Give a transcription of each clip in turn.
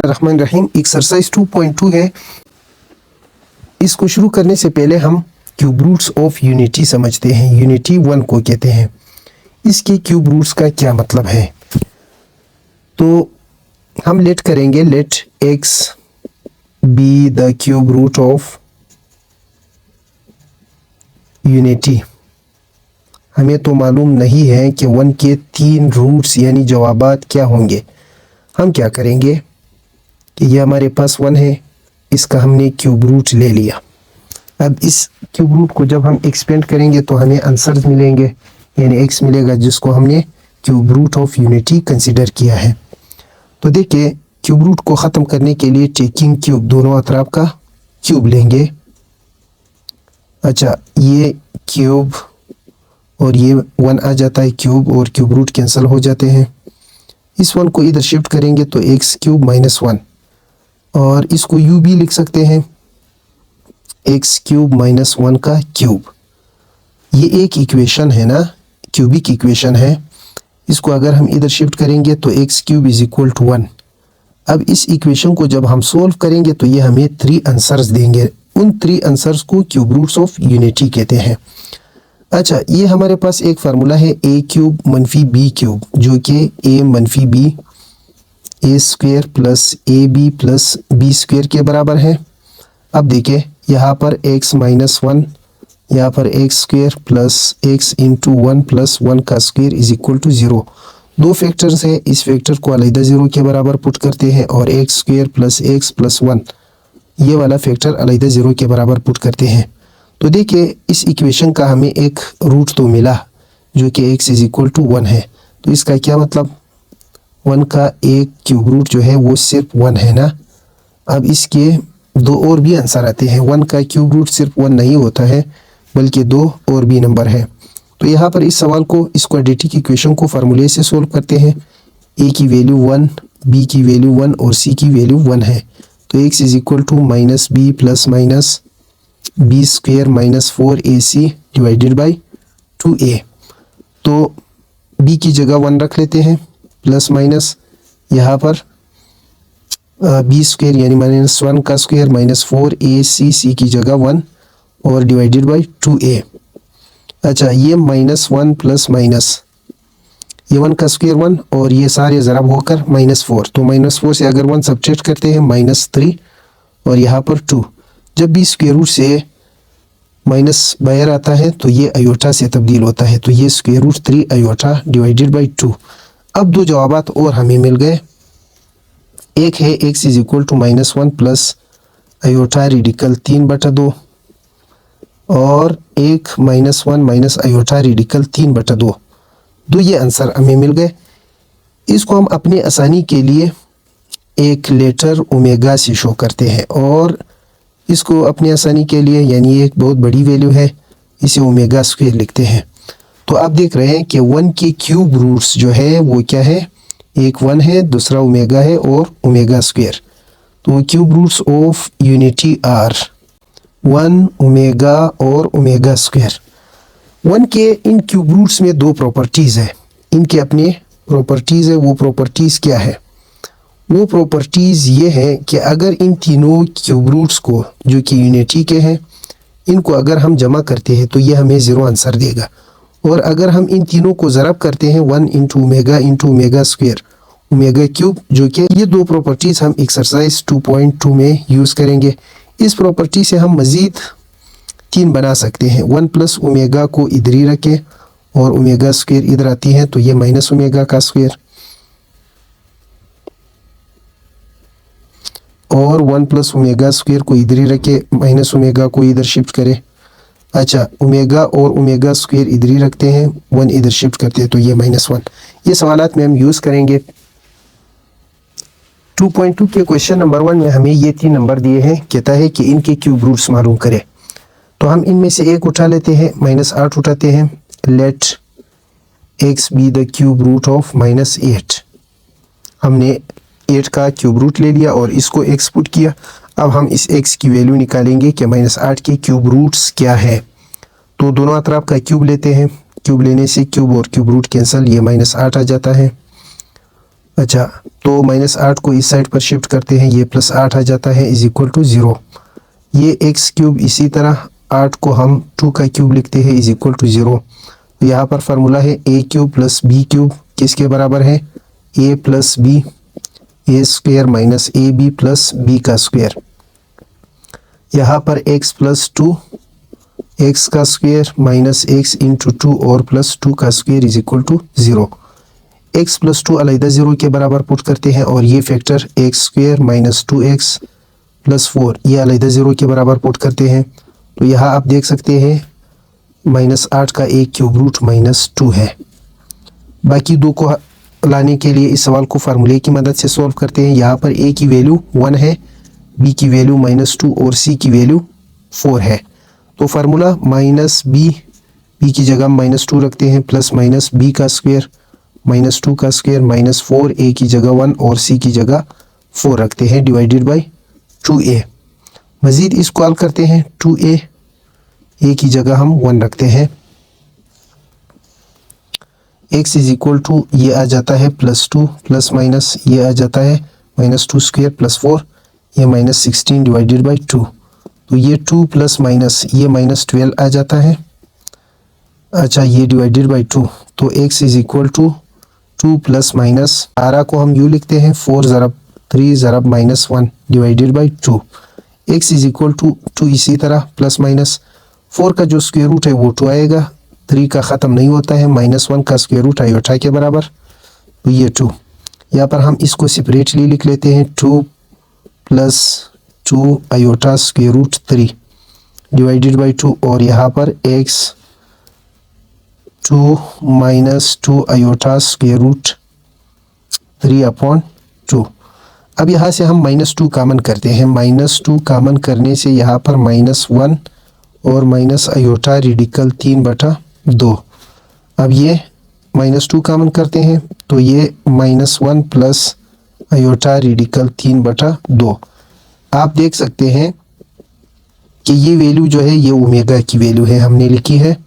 रहमान रहीम। Exercise 2.2 है। इसको शुरू करने से पहले हम क्यूब रूट्स ऑफ यूनिटी समझते हैं। यूनिटी 1 को कहते हैं। इसके क्यूब रूट्स का क्या मतलब है, तो हम लेट करेंगे, let x be the cube root of unity. हमें तो मालूम नहीं है कि 1 के 3 रूट्स यानी जवाबात क्या होंगे। हम क्या करेंगे कि ये हमारे पास 1 है, इसका हमने क्यूब रूट ले लिया। अब इस क्यूब रूट को जब हम एक्सपेंड करेंगे तो हमें आंसर्स मिलेंगे, यानी x मिलेगा जिसको हमने cube root of unity consider किया है। तो देखिए, क्यूब रूट को ख़त्म करने के लिए टेकिंग क्यूब, दोनों अतराफ का क्यूब लेंगे। अच्छा, ये क्यूब और ये 1 आ जाता है क्यूब, और क्यूब रूट कैंसिल हो जाते हैं। इस 1 को इधर शिफ्ट करेंगे तो x क्यूब माइनस 1, और इसको u भी लिख सकते हैं, x क्यूब माइनस 1 का क्यूब। ये एक इक्वेशन है ना, क्यूबिक इक्वेशन है। इसको अगर हम इधर शिफ्ट करेंगे तो x cube is equal to 1। अब इस इक्वेशन को जब हम सोल्व करेंगे तो ये हमें 3 आंसर्स देंगे। उन 3 आंसर्स को क्यूब रूट्स ऑफ यूनिटी कहते हैं। अच्छा, ये हमारे पास एक फार्मूला है a क्यूब मनफी b क्यूब, जो कि a मनफी b a square plus a b plus b square के बराबर है। अब देखिए, यहाँ पर x माइनस 1, यहाँ पर x square plus x into 1 plus 1 का स्क्वायर इज इक्वल टू 0। दो फैक्टर्स है, इस फैक्टर को अलग 0 के बराबर पुट करते हैं, और x square plus x plus 1 ये वाला फैक्टर अलग 0 के बराबर पुट करते हैं। तो देखिए, इस इक्वेशन का हमें एक रूट तो मिला जो कि x इज इक्वल टू 1 है। तो इसका क्या मतलब, 1 का एक क्यूब रूट जो है वो सिर्फ 1 है ना। अब इसके दो और भी आंसर आते हैं। 1 का क्यूब रूट सिर्फ 1 नहीं होता है, बल्कि 2 और भी नंबर है। तो यहाँ पर इस सवाल को, इस क्वाड्रेटिक इक्वेशन को फार्मूले से सोल्व करते हैं। a की वैल्यू 1, b की वैल्यू 1 और c की वैल्यू 1 है। तो x is equal to minus b plus minus b square minus 4ac divided by 2a। तो b की जगह 1 रख लेते हैं, प्लस माइनस यहाँ पर बी स्क्वायर यानी माइनस 1 का स्क्वायर माइनस 4ac, c की जगह 1 और डिवाइडेड बाई 2a। अच्छा, ये माइनस 1 प्लस माइनस ये 1 का स्क्वायर 1 और ये सारे ज़रब होकर माइनस 4। तो माइनस 4 से अगर 1 सब्ट्रैक्ट करते हैं माइनस 3, और यहाँ पर 2। जब भी स्क्वायर रूट से माइनस बाहर आता है तो ये आयोटा से तब्दील होता है। तो ये square root 3 iota divided by 2। अब दो जवाबात और हमें मिल गए। एक है x is equal to minus 1 plus iota radical 3/2, और एक माइनस 1 माइनस आयोटा रेडिकल 3/2। दो ये आंसर हमें मिल गए। इसको हम अपनी आसानी के लिए एक लेटर ओमेगा से शो करते हैं, और इसको अपनी आसानी के लिए, यानी एक बहुत बड़ी वैल्यू है, इसे ओमेगा स्क्वायर लिखते हैं। तो आप देख रहे हैं कि 1 के क्यूब रूट्स जो है वो क्या है, एक 1 है, दूसरा ओमेगा है और ओमेगा स्क्वायर। तो cube roots of unity are 1, omega और ओमेगा स्क्वायर। 1 के इन क्यूब रूट्स में 2 प्रॉपर्टीज़ है, इनके अपने प्रॉपर्टीज़ है। वो प्रॉपर्टीज़ क्या है, वो प्रॉपर्टीज़ ये है कि अगर इन तीनों क्यूब रूट्स को, जो कि यूनिटी के हैं, इनको अगर हम जमा करते हैं तो ये हमें 0 आंसर देगा। और अगर हम इन तीनों को ज़रब करते हैं 1 into omega square omega cube, जो कि ये 2 प्रॉपर्टीज़ हम एक्सरसाइज 2.2 में यूज़ करेंगे। इस प्रॉपर्टी से हम मज़ीद 3 बना सकते हैं। 1 प्लस ओमेगा को इधर ही रखें और ओमेगा स्क्वायर इधर आती है, तो ये माइनस ओमेगा का स्क्वायर, और 1 प्लस ओमेगा स्क्वायर को इधर ही रखे, माइनस ओमेगा को इधर शिफ्ट करें। अच्छा, ओमेगा और ओमेगा स्क्वायर इधर ही रखते हैं, 1 इधर शिफ्ट करते हैं, तो ये माइनस 1। ये सवालात में हम यूज़ करेंगे। 2.2 के क्वेश्चन नंबर 1 में हमें ये 3 नंबर दिए हैं। कहता है कि इनके क्यूब रूट्स मालूम करें। तो हम इनमें से एक उठा लेते हैं, -8 उठाते हैं। Let x be the cube root of -8। हमने 8 का क्यूब रूट ले लिया और इसको x पुट किया। अब हम इस x की वैल्यू निकालेंगे कि -8 के क्यूब रूट्स क्या है। तो दोनों अतराफ का क्यूब लेते हैं, क्यूब लेने से क्यूब और क्यूब रूट कैंसिल, ये -8 आ जाता है। अच्छा, तो -8 को इस साइड पर शिफ्ट करते हैं, ये +8 आ जाता है इज इक्वल टू 0। ये एक्स क्यूब इसी तरह 8 को हम 2 का क्यूब लिखते हैं इज इक्वल टू 0। तो यहाँ पर फार्मूला है a cube plus b cube किसके बराबर है, a plus b, a square minus a b plus b का स्क्वेयर। यहाँ पर x प्लस 2 एक्स का स्क्वेयर माइनस एक्स इंटू 2 और प्लस 2 का square is equal to 0। x plus 2 अलग 0 के बराबर पुट करते हैं और ये factor x square minus 2x plus 4 ये अलग 0 के बराबर पुट करते हैं। तो यहाँ आप देख सकते हैं -8 का एक क्यूब रूट -2 है। बाकी दो को लाने के लिए इस सवाल को फार्मूले की मदद से सॉल्व करते हैं। यहाँ पर a की वैल्यू 1 है, b की वैल्यू -2 और c की वैल्यू 4 है। तो फार्मूला -b की जगह -2 रखते हैं प्लस माइनस b का स्क्वायर -2 का स्क्वायर -4 a की जगह 1 और c की जगह 4 रखते हैं डिवाइडेड बाय 2a। मज़ीद इसको हल करते हैं 2a, a की जगह हम 1 रखते हैं। x इज इक्वल टू ये आ जाता है +2 प्लस माइनस ये आ जाता है -2 स्क्वायर प्लस 4 ये -16 डिवाइडेड बाय 2। तो ये 2 प्लस माइनस ये -12 आ जाता है। अच्छा, ये डिवाइडेड बाय 2, तो x is equal to 2 plus minus 12 को हम यूँ लिखते हैं 4 ज़रब 3 ज़रब -1 divided by 2। x is equal to 2 इसी तरह प्लस माइनस 4 का जो स्क्वायर रूट है वो 2 आएगा, 3 का ख़त्म नहीं होता है, -1 का स्क्वायर रूट आयोटा के बराबर, तो ये 2। यहाँ पर हम इसको सेपरेटली लिख लेते हैं 2 plus 2 iota square root 3 divided by 2 और यहाँ पर x 2 minus 2 iota square root 3 upon 2। अब यहाँ से हम -2 कामन करते हैं, -2 कामन करने से यहाँ पर -1 और माइनस आयोटा रेडिकल 3/2। अब ये -2 कामन करते हैं तो ये -1 प्लस आयोटा रेडिकल 3/2। आप देख सकते हैं कि ये वैल्यू जो है ये ओमेगा की वैल्यू है, हमने लिखी है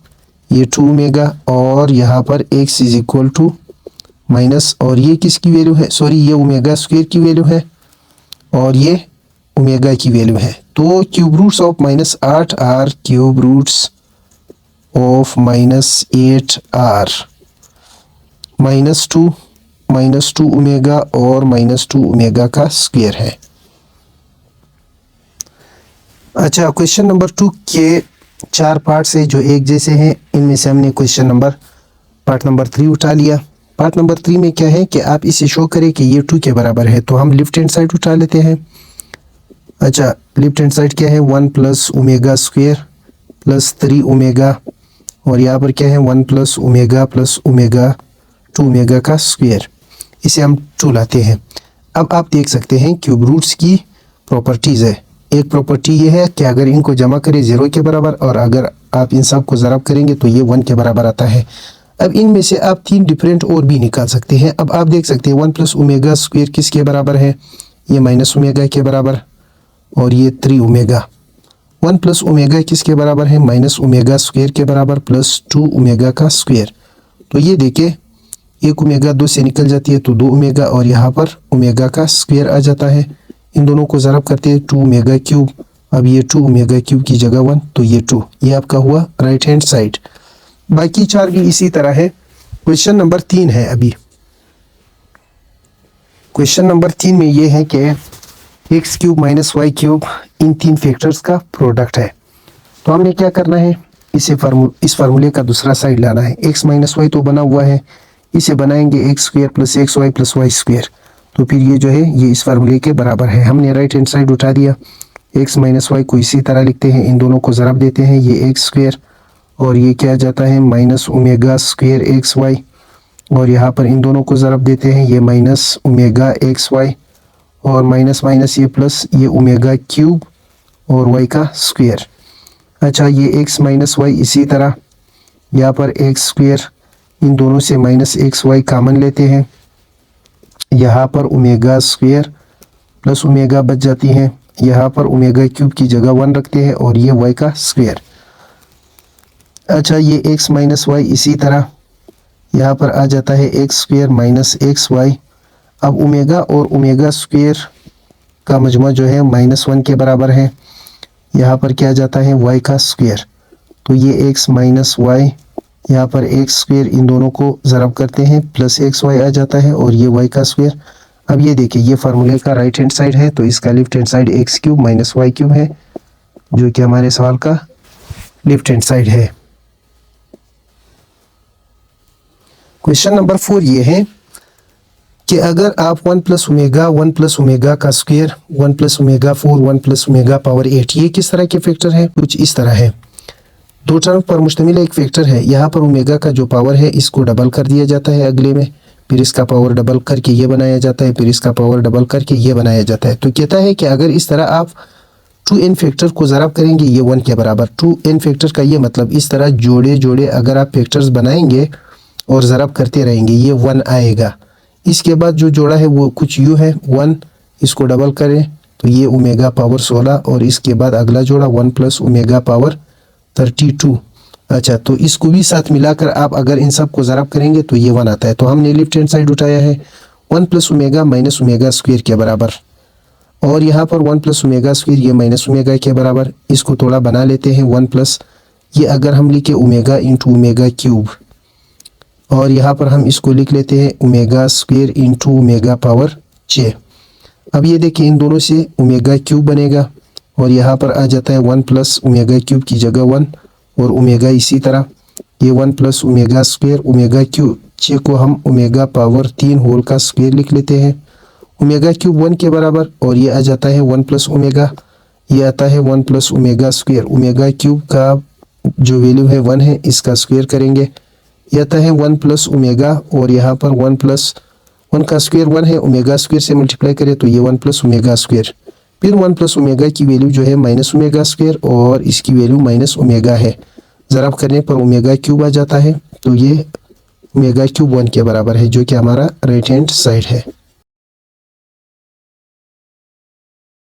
ये 2 ओमेगा और यहाँ पर x is equal to minus और ये किसकी वैल्यू है, सॉरी ये ओमेगा स्क्वायर की वैल्यू है और ये ओमेगा की वैल्यू है। तो cube roots of -8 are cube roots of -8 are -2 omega और -2 ओमेगा का स्क्वायर है। अच्छा, क्वेश्चन नंबर 2 के 4 पार्ट्स है जो एक जैसे हैं, इनमें से हमने पार्ट नंबर 3 उठा लिया। पार्ट नंबर 3 में क्या है कि आप इसे शो करें कि ये 2 के बराबर है, तो हम लेफ्ट हैंड साइड उठा लेते हैं। अच्छा, लेफ्ट हैंड साइड क्या है 1 plus omega square plus 3 omega और यहाँ पर क्या है 1 प्लस ओमेगा 2 ओमेगा का स्क्वायर, इसे हम 2 लाते हैं। अब आप देख सकते हैं क्यूब रूट्स की प्रॉपर्टीज़ है। एक प्रॉपर्टी ये है कि अगर इनको जमा करें 0 के बराबर और अगर आप इन सब को ज़रब करेंगे तो ये 1 के बराबर आता है। अब इनमें से आप 3 डिफरेंट और भी निकाल सकते हैं। अब आप देख सकते हैं 1 प्लस ओमेगा स्क्वायर किसके बराबर है, ये माइनस ओमेगा के बराबर और ये 3 ओमेगा। 1 प्लस ओमेगा किसके बराबर है, माइनस ओमेगा स्क्वायर के बराबर प्लस 2 ओमेगा का स्क्वायर। तो ये देखिए 1 ओमेगा 2 से निकल जाती है तो 2 ओमेगा और यहाँ पर ओमेगा का स्क्वायर आ जाता है। इन दोनों को ज़रब करते हैं 2 ओमेगा क्यूब, अब ये 2 ओमेगा क्यूब की जगह 1 तो ये 2, ये आपका हुआ राइट हैंड साइड। बाकी 4 भी इसी तरह है। क्वेश्चन नंबर 3 है, अभी क्वेश्चन नंबर 3 में ये है कि x cube minus y cube इन 3 फैक्टर्स का प्रोडक्ट है। तो हमने क्या करना है, इस फार्मूले का दूसरा साइड लाना है। एक्स माइनस वाई तो बना हुआ है, इसे बनाएंगे x square plus x y plus y square, तो फिर ये जो है ये इस फार्मूले के बराबर है। हमने राइट हैंड साइड उठा दिया, एक्स माइनस वाई को इसी तरह लिखते हैं, इन दोनों को ज़रब देते हैं, ये एक्स स्क्वायर और ये क्या जाता है minus omega square x y और यहाँ पर इन दोनों को ज़रब देते हैं, ये माइनस ओमेगा एक्स वाई और माइनस माइनस ये प्लस ये ओमेगा क्यूब और वाई का स्क्वायर। अच्छा, ये एक्स माइनस वाई इसी तरह यहाँ पर एक्स स्क्वायर, इन दोनों से माइनस एक्स वाई कामन लेते हैं, यहाँ पर ओमेगा स्क्वायर प्लस ओमेगा बच जाती हैं, यहाँ पर ओमेगा क्यूब की जगह 1 रखते हैं और ये वाई का स्क्वायर। अच्छा, ये एक्स माइनस वाई इसी तरह यहाँ पर आ जाता है x square minus x y. अब ओमेगा और ओमेगा स्क्वायर का मजमा जो है -1 के बराबर है। यहाँ पर क्या जाता है y का स्क्वायर, तो ये x माइनस वाई, यहाँ पर x स्क्वायर इन दोनों को ज़रब करते हैं प्लस xy आ जाता है और ये y का स्क्वायर। अब ये देखिए ये फार्मूले का राइट हैंड साइड है, तो इसका left hand side x cube minus y cube है, जो कि हमारे सवाल का लेफ्ट हैंड साइड है। क्वेश्चन नंबर 4 ये है कि अगर आप 1 प्लस ओमेगा का square 1 plus omega 4 1 plus omega power 8, ये किस तरह के फैक्टर है? कुछ इस तरह है। दो टर्म पर मुश्तमिल एक फैक्टर है। यहाँ पर ओमेगा का जो पावर है इसको डबल कर दिया जाता है अगले में, फिर इसका पावर डबल करके ये बनाया जाता है, फिर इसका पावर डबल करके ये बनाया जाता है। तो कहता है कि अगर इस तरह आप 2n फैक्टर को ज़रब करेंगे ये 1 के बराबर। 2n फैक्टर का ये मतलब इस तरह जोड़े जोड़े अगर आप फैक्टर्स बनाएंगे और ज़रब करते रहेंगे ये 1 आएगा। इसके बाद जो जोड़ा है वो कुछ यूँ है 1, इसको डबल करें तो ये ओमेगा पावर 16, और इसके बाद अगला जोड़ा 1 प्लस ओमेगा पावर 32। अच्छा, तो इसको भी साथ मिलाकर आप अगर इन सब को ज़रब करेंगे तो ये 1 आता है। तो हमने लेफ्ट हैंड साइड उठाया है 1 plus omega minus omega square के बराबर, और यहाँ पर 1 प्लस ओमेगा स्क्वायर ये माइनस ओमेगा के बराबर। इसको थोड़ा बना लेते हैं 1 प्लस, ये अगर हम लिखे ओमेगा इंटू ओमेगा क्यूब, और यहाँ पर हम इसको लिख लेते हैं omega square into omega power 6। अब ये देखिए इन दोनों से ओमेगा क्यूब बनेगा, और यहाँ पर आ जाता है 1 प्लस ओमेगा क्यूब की जगह 1, और ओमेगा इसी तरह ये 1 plus omega square omega cube 6 को हम ओमेगा पावर 3 होल का स्क्वायर लिख लेते हैं। ओमेगा क्यूब 1 के बराबर, और ये आ जाता है 1 प्लस ओमेगा, ये आता है 1 plus omega square. Omega cube का जो वैल्यू है 1 है, इसका स्क्वायर करेंगे, यह आता है 1 प्लस ओमेगा, और यहाँ पर 1 प्लस 1 का स्क्वायर 1 है, ओमेगा स्क्वायर से मल्टीप्लाई करें तो ये 1 प्लस ओमेगा स्क्वायर। फिर 1 प्लस ओमेगा की वैल्यू जो है माइनस ओमेगा स्क्वायर, और इसकी वैल्यू माइनस ओमेगा है। ज़रब करने पर ओमेगा क्यूब आ जाता है, तो ये ओमेगा क्यूब 1 के बराबर है, जो कि हमारा राइट हैंड साइड है।